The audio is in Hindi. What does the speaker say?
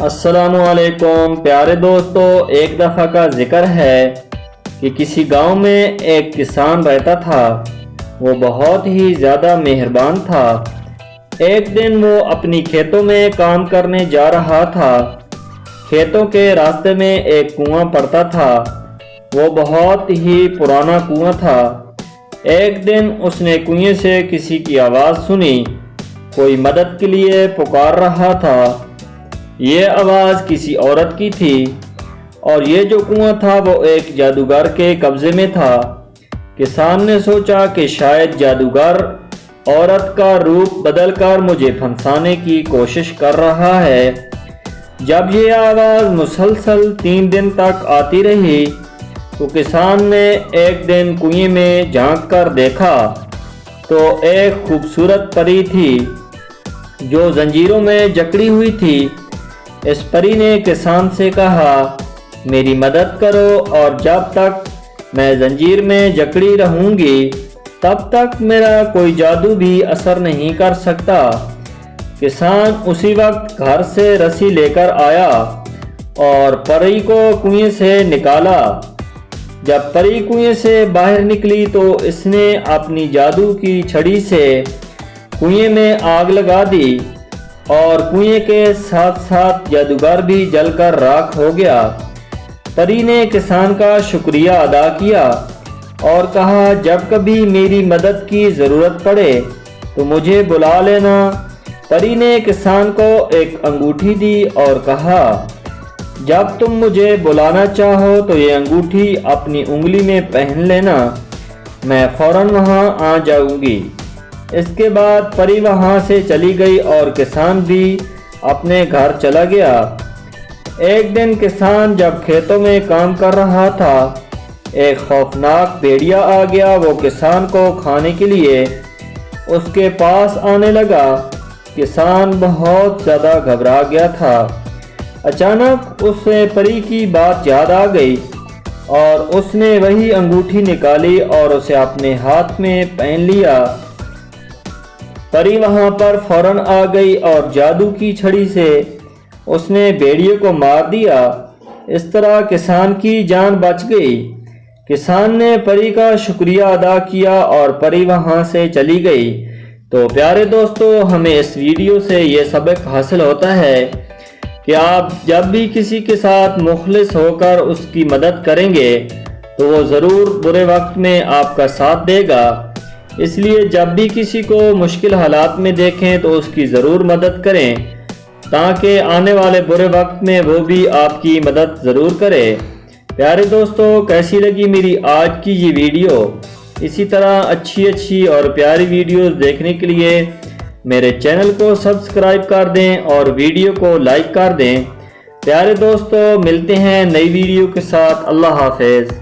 अस्सलामुअलैकुम प्यारे दोस्तों, एक दफ़ा का जिक्र है कि किसी गांव में एक किसान रहता था। वो बहुत ही ज़्यादा मेहरबान था। एक दिन वो अपनी खेतों में काम करने जा रहा था। खेतों के रास्ते में एक कुआं पड़ता था। वो बहुत ही पुराना कुआं था। एक दिन उसने कुएं से किसी की आवाज़ सुनी। कोई मदद के लिए पुकार रहा था। ये आवाज़ किसी औरत की थी और ये जो कुआं था वो एक जादूगर के कब्जे में था। किसान ने सोचा कि शायद जादूगर औरत का रूप बदलकर मुझे फंसाने की कोशिश कर रहा है। जब ये आवाज़ मुसलसल 3 दिन तक आती रही तो किसान ने एक दिन कुएं में झांक कर देखा तो एक खूबसूरत परी थी जो जंजीरों में जकड़ी हुई थी। इस परी ने किसान से कहा, मेरी मदद करो और जब तक मैं जंजीर में जकड़ी रहूंगी तब तक मेरा कोई जादू भी असर नहीं कर सकता। किसान उसी वक्त घर से रस्सी लेकर आया और परी को कुएं से निकाला। जब परी कुएं से बाहर निकली तो इसने अपनी जादू की छड़ी से कुएं में आग लगा दी और कुएं के साथ साथ जादूगर भी जलकर राख हो गया। परी ने किसान का शुक्रिया अदा किया और कहा, जब कभी मेरी मदद की ज़रूरत पड़े तो मुझे बुला लेना। परी ने किसान को एक अंगूठी दी और कहा, जब तुम मुझे बुलाना चाहो तो ये अंगूठी अपनी उंगली में पहन लेना, मैं फ़ौरन वहाँ आ जाऊँगी। इसके बाद परी वहाँ से चली गई और किसान भी अपने घर चला गया। एक दिन किसान जब खेतों में काम कर रहा था, एक खौफनाक भेड़िया आ गया। वो किसान को खाने के लिए उसके पास आने लगा। किसान बहुत ज़्यादा घबरा गया था। अचानक उसे परी की बात याद आ गई और उसने वही अंगूठी निकाली और उसे अपने हाथ में पहन लिया। परी वहां पर फौरन आ गई और जादू की छड़ी से उसने भेड़िए को मार दिया। इस तरह किसान की जान बच गई। किसान ने परी का शुक्रिया अदा किया और परी वहां से चली गई। तो प्यारे दोस्तों, हमें इस वीडियो से ये सबक हासिल होता है कि आप जब भी किसी के साथ मुखलिस होकर उसकी मदद करेंगे तो वो ज़रूर बुरे वक्त में आपका साथ देगा। इसलिए जब भी किसी को मुश्किल हालात में देखें तो उसकी ज़रूर मदद करें ताकि आने वाले बुरे वक्त में वो भी आपकी मदद ज़रूर करे। प्यारे दोस्तों, कैसी लगी मेरी आज की ये वीडियो? इसी तरह अच्छी और प्यारी वीडियोस देखने के लिए मेरे चैनल को सब्सक्राइब कर दें और वीडियो को लाइक कर दें। प्यारे दोस्तों, मिलते हैं नई वीडियो के साथ। अल्लाह हाफ़िज़।